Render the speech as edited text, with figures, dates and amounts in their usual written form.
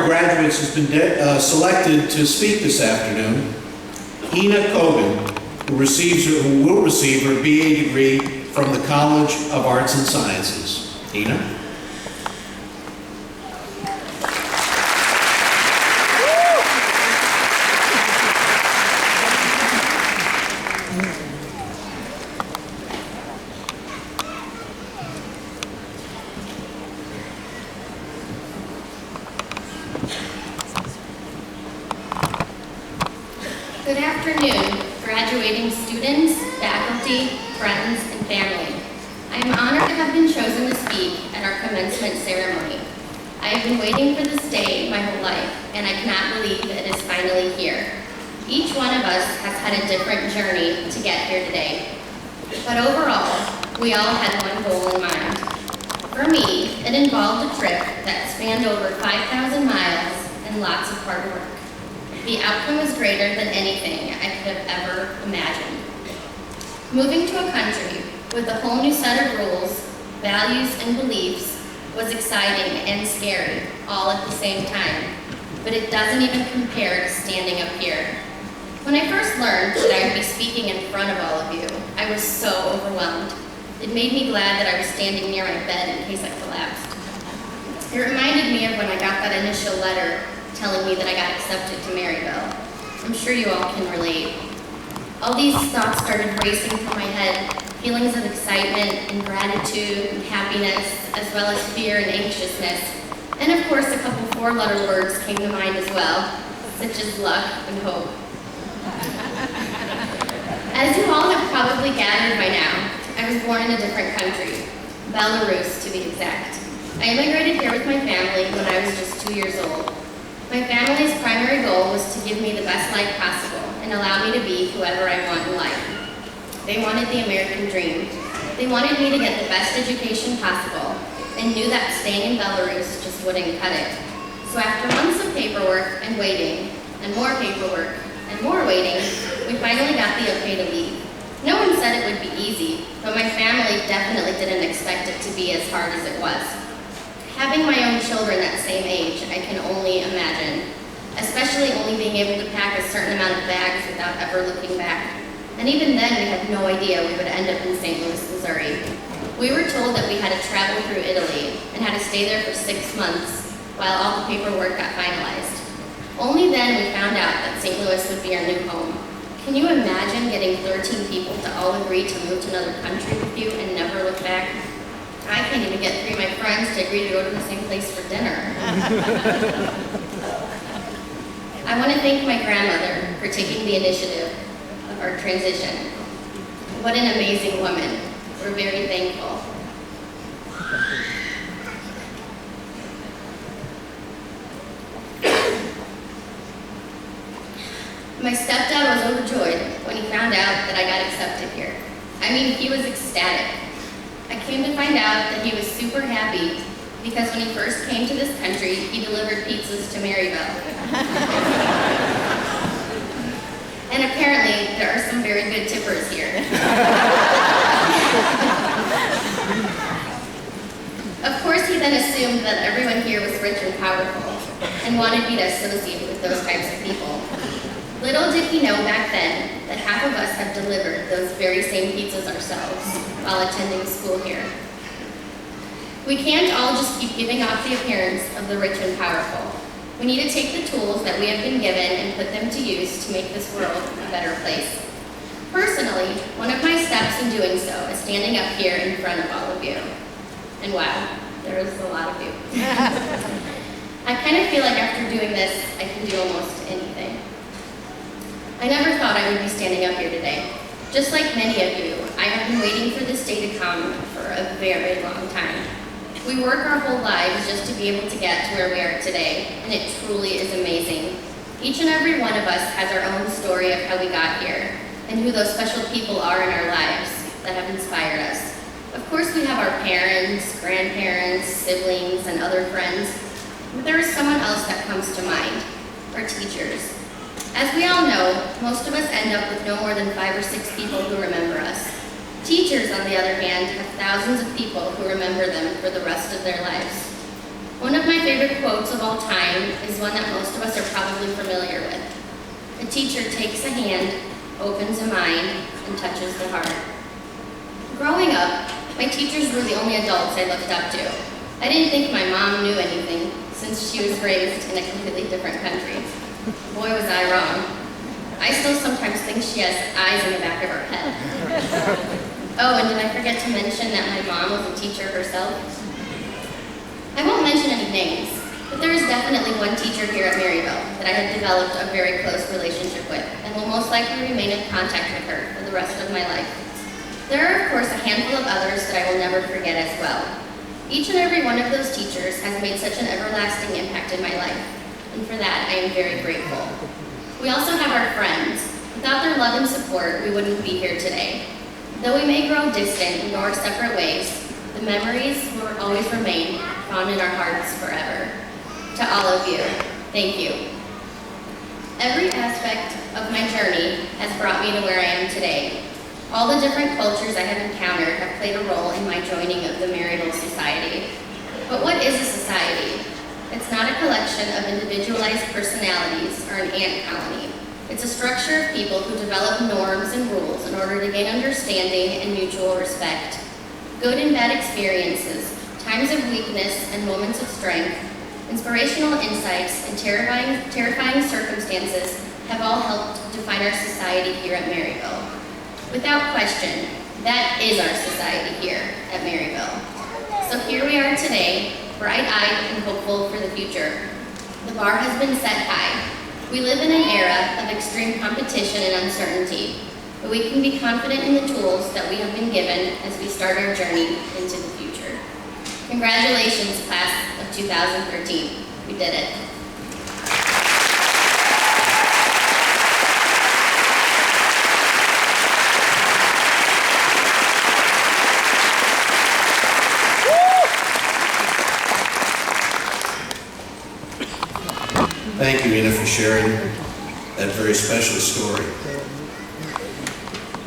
graduates has been selected to speak this afternoon. Ina Kogan, who will receive her BA degree from the College of Arts and Sciences. Ina? Good afternoon, graduating students, faculty, friends, and family. I am honored to have been chosen to speak at our commencement ceremony. I have been waiting for this day my whole life, and I cannot believe it is finally here. Each one of us has had a different journey to get here today. But overall, we all had one goal in mind. For me, it involved a trip that spanned over 5,000 miles and lots of hard work. The outcome was greater than anything I could have ever imagined. Moving to a country with a whole new set of rules, values, and beliefs was exciting and scary all at the same time, but it doesn't even compare to standing up here. When I first learned that I would be speaking in front of all of you, I was so overwhelmed. It made me glad that I was standing near my bed in case I collapsed. It reminded me of when I got that initial letter telling me that I got accepted to Maryville. I'm sure you all can relate. All these thoughts started racing through my head, feelings of excitement and gratitude and happiness, as well as fear and anxiousness. And of course, a couple four-letter words came to mind as well, such as luck and hope. As you all have probably gathered by now, I was born in a different country, Belarus to be exact. I immigrated here with my family when I was just 2 years old. My family's primary goal was to give me the best life possible and allow me to be whoever I want in life. They wanted the American dream. They wanted me to get the best education possible and knew that staying in Belarus just wouldn't cut it. So after months of paperwork and waiting, and more paperwork and more waiting, we finally got the okay to leave. No one said it would be easy, but my family definitely didn't expect it to be as hard as it was. Having my own children that same age, I can only imagine, especially only being able to pack a certain amount of bags without ever looking back. And even then, we had no idea we would end up in St. Louis, Missouri. We were told that we had to travel through Italy and had to stay there for 6 months while all the paperwork got finalized. Only then we found out that St. Louis would be our new home. Can you imagine getting 13 people to all agree to move to another country with you and never look back? I can't even get 3 of my friends to agree to go to the same place for dinner. I want to thank my grandmother for taking the initiative of our transition. What an amazing woman. We're very thankful. My stepdad was overjoyed when he found out that I got accepted here. I mean, he was ecstatic. I came to find out that he was super happy because when he first came to this country, he delivered pizzas to Maryville. And apparently, there are some very good tippers here. Of course, he then assumed that everyone here was rich and powerful and wanted me to associate with those types of people. Little did he know back then that half of us have delivered those very same pizzas ourselves while attending school here. We can't all just keep giving off the appearance of the rich and powerful. We need to take the tools that we have been given and put them to use to make this world a better place. Personally, one of my steps in doing so is standing up here in front of all of you. And wow, there is a lot of you. I kind of feel like after doing this, I can do almost anything. I never thought I would be standing up here today. Just like many of you, I have been waiting for this day to come for a very long time. We work our whole lives just to be able to get to where we are today, and it truly is amazing. Each and every one of us has our own story of how we got here, and who those special people are in our lives that have inspired us. Of course, we have our parents, grandparents, siblings, and other friends, but there is someone else that comes to mind, our teachers. As we all know, most of us end up with no more than 5 or 6 people who remember us. Teachers, on the other hand, have thousands of people who remember them for the rest of their lives. One of my favorite quotes of all time is one that most of us are probably familiar with. A teacher takes a hand, opens a mind, and touches the heart. Growing up, my teachers were the only adults I looked up to. I didn't think my mom knew anything, since she was raised in a completely different country. Boy, was I wrong. I still sometimes think she has eyes in the back of her head. Oh, and did I forget to mention that my mom was a teacher herself? I won't mention any names, but there is definitely one teacher here at Maryville that I have developed a very close relationship with and will most likely remain in contact with her for the rest of my life. There are, of course, a handful of others that I will never forget as well. Each and every one of those teachers has made such an everlasting impact in my life, and for that I am very grateful. We also have our friends. Without their love and support, we wouldn't be here today. Though we may grow distant and go our separate ways, the memories will always remain found in our hearts forever. To all of you, thank you. Every aspect of my journey has brought me to where I am today. All the different cultures I have encountered have played a role in my joining of the Maryville Society. But what is a society? It's not a collection of individualized personalities or an ant colony. It's a structure of people who develop norms and rules in order to gain understanding and mutual respect. Good and bad experiences, times of weakness and moments of strength, inspirational insights, and terrifying circumstances have all helped define our society here at Maryville. Without question, that is our society here at Maryville. So here we are today, bright-eyed and hopeful for the future. The bar has been set high. We live in an era of extreme competition and uncertainty, but we can be confident in the tools that we have been given as we start our journey into the future. Congratulations, class of 2013. We did it. Thank you, Ina, for sharing that very special story.